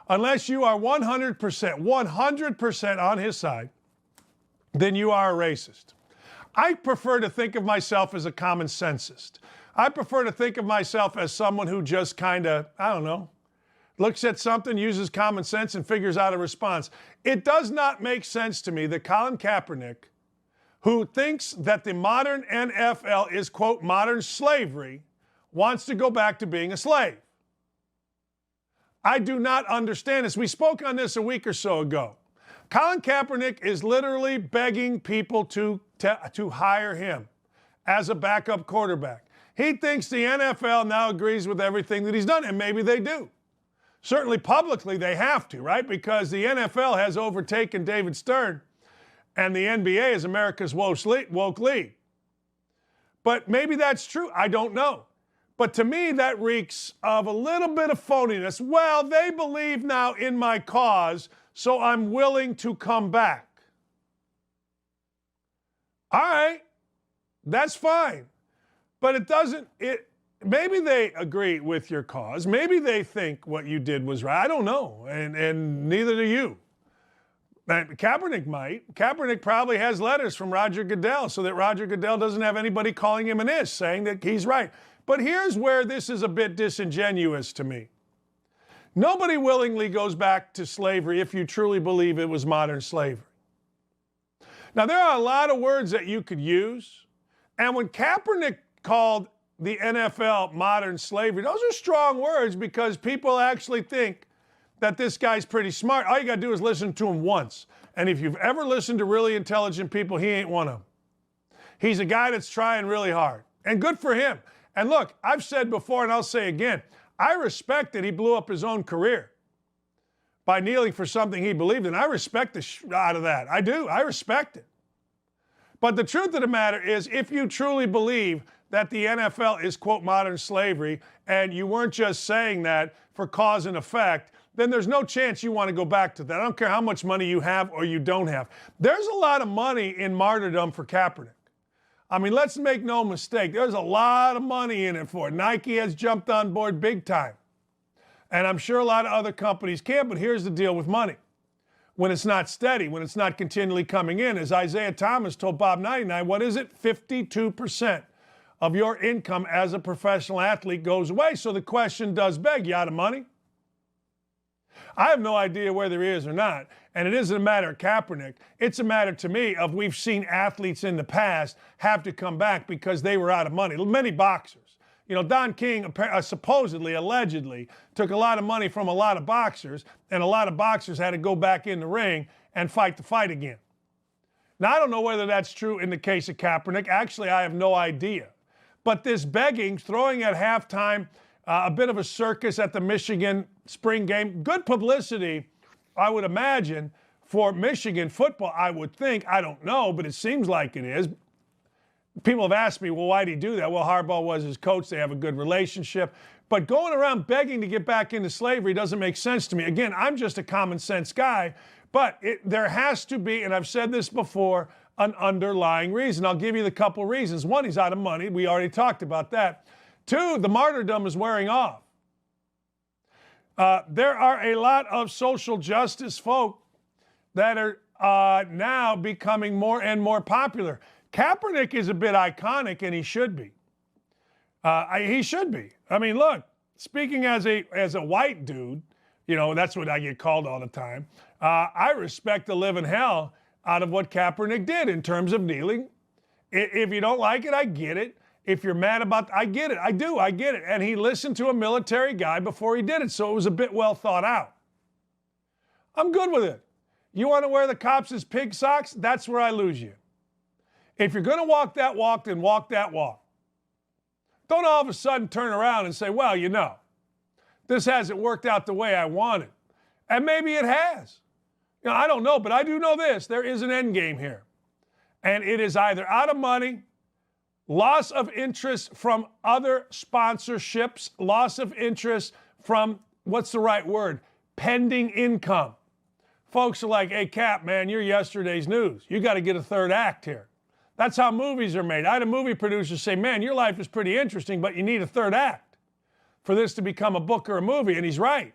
Unless you are 100% on his side, then you are a racist. I prefer to think of myself as a common sensist. I prefer to think of myself as someone who just kind of, I don't know, looks at something, uses common sense, and figures out a response. It does not make sense to me that Colin Kaepernick, who thinks that the modern NFL is, quote, modern slavery, wants to go back to being a slave. I do not understand this. We spoke on this a week or so ago. Colin Kaepernick is literally begging people to hire him as a backup quarterback. He thinks the NFL now agrees with everything that he's done, and maybe they do. Certainly publicly they have to, right? Because the NFL has overtaken David Stern, and the NBA is America's woke league. But maybe that's true. I don't know. But to me, that reeks of a little bit of phoniness. Well, they believe now in my cause, so I'm willing to come back. All right, that's fine. But it doesn't, maybe they agree with your cause. Maybe they think what you did was right. I don't know, and neither do you. And Kaepernick might. Kaepernick probably has letters from Roger Goodell so that Roger Goodell doesn't have anybody calling him an ish, saying that he's right. But here's where this is a bit disingenuous to me. Nobody willingly goes back to slavery if you truly believe it was modern slavery. Now, there are a lot of words that you could use. And when Kaepernick called the NFL modern slavery, those are strong words because people actually think that this guy's pretty smart. All you got to do is listen to him once. And if you've ever listened to really intelligent people, he ain't one of them. He's a guy that's trying really hard. And good for him. And look, I've said before and I'll say again, I respect that he blew up his own career by kneeling for something he believed in. I respect the out of that. I do. I respect it. But the truth of the matter is, if you truly believe that the NFL is, quote, modern slavery, and you weren't just saying that for cause and effect, then there's no chance you want to go back to that. I don't care how much money you have or you don't have. There's a lot of money in martyrdom for Kaepernick. I mean, let's make no mistake. There's a lot of money in it for it. Nike has jumped on board big time. And I'm sure a lot of other companies can, but here's the deal with money. When it's not steady, when it's not continually coming in, as Isaiah Thomas told Bob 99, what is it? 52% of your income as a professional athlete goes away. So the question does beg, you out of money? I have no idea whether he is or not. And it isn't a matter of Kaepernick. It's a matter to me of we've seen athletes in the past have to come back because they were out of money. Many boxers. You know, Don King supposedly, allegedly, took a lot of money from a lot of boxers, and a lot of boxers had to go back in the ring and fight the fight again. Now, I don't know whether that's true in the case of Kaepernick. Actually, I have no idea. But this begging, throwing at halftime, a bit of a circus at the Michigan spring game, good publicity, I would imagine, for Michigan football, I would think. I don't know, but it seems like it is. People have asked me, well, why did he do that? Well, Harbaugh was his coach. They have a good relationship. But going around begging to get back into slavery doesn't make sense to me. Again, I'm just a common sense guy, but there has to be, and I've said this before, an underlying reason. I'll give you the couple reasons. One, he's out of money. We already talked about that. Two, the martyrdom is wearing off. There are a lot of social justice folk that are now becoming more and more popular. Kaepernick is a bit iconic, and he should be. He should be. I mean, look, speaking as a white dude, you know, that's what I get called all the time. I respect the living hell out of what Kaepernick did in terms of kneeling. If you don't like it, I get it. If you're mad about, I get it. I do. I get it. And he listened to a military guy before he did it, so it was a bit well thought out. I'm good with it. You want to wear the cops' pig socks? That's where I lose you. If you're going to walk that walk, then walk that walk. Don't all of a sudden turn around and say, well, you know, this hasn't worked out the way I wanted. And maybe it has. You know, I don't know, but I do know this. There is an end game here. And it is either out of money, loss of interest from other sponsorships, loss of interest from, what's the right word, pending income. Folks are like, hey, Cap, man, you're yesterday's news. You got to get a third act here. That's how movies are made. I had a movie producer say, man, your life is pretty interesting, but you need a third act for this to become a book or a movie, and he's right.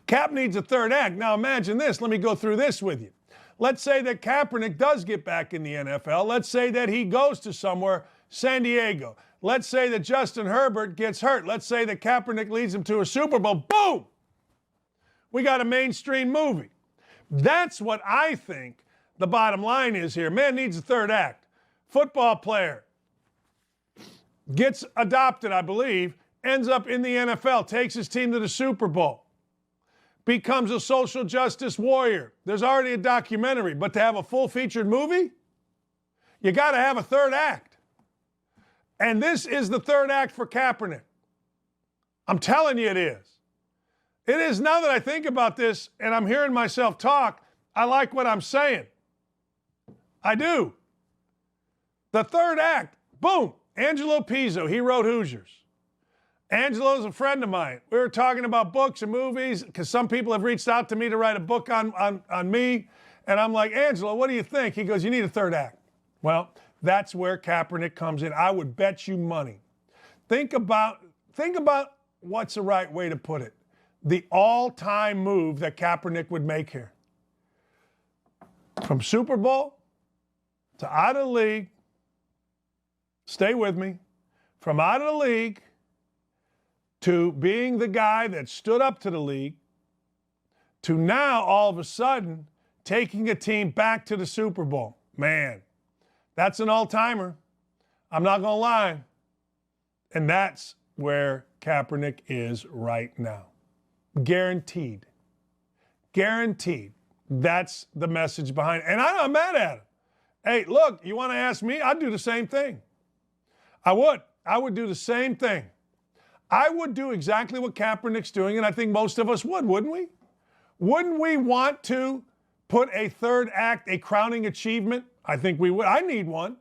Cap needs a third act. Now imagine this. Let me go through this with you. Let's say that Kaepernick does get back in the NFL. Let's say that he goes to somewhere, San Diego. Let's say that Justin Herbert gets hurt. Let's say that Kaepernick leads him to a Super Bowl. Boom! We got a mainstream movie. That's what I think the bottom line is here. Man needs a third act. Football player gets adopted, I believe, ends up in the NFL, takes his team to the Super Bowl, becomes a social justice warrior. There's already a documentary, but to have a full-featured movie, you got to have a third act. And this is the third act for Kaepernick. I'm telling you it is. It is. Now that I think about this and I'm hearing myself talk, I like what I'm saying. I do. The third act, boom, Angelo Pizzo, he wrote Hoosiers. Angelo's a friend of mine. We were talking about books and movies because some people have reached out to me to write a book on me. And I'm like, Angelo, what do you think? He goes, you need a third act. Well, that's where Kaepernick comes in. I would bet you money. Think about what's the right way to put it. The all-time move that Kaepernick would make here. From Super Bowl to out of the league, stay with me, from out of the league to being the guy that stood up to the league, to now all of a sudden taking a team back to the Super Bowl. Man, that's an all-timer. I'm not going to lie. And that's where Kaepernick is right now. Guaranteed. Guaranteed. That's the message behind it. And I'm not mad at him. Hey, look, you want to ask me? I'd do the same thing. I would. I would do the same thing. I would do exactly what Kaepernick's doing, and I think most of us would, wouldn't we? Wouldn't we want to put a third act, a crowning achievement? I think we would. I need one.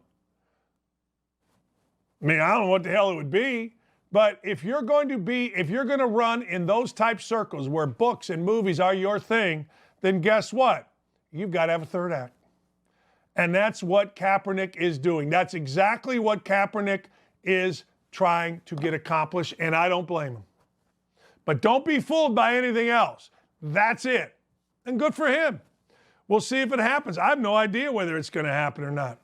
I mean, I don't know what the hell it would be, but if you're going to run in those type circles where books and movies are your thing, then guess what? You've got to have a third act. And that's what Kaepernick is doing. That's exactly what Kaepernick is trying to get accomplished, and I don't blame him. But don't be fooled by anything else. That's it. And good for him. We'll see if it happens. I have no idea whether it's going to happen or not.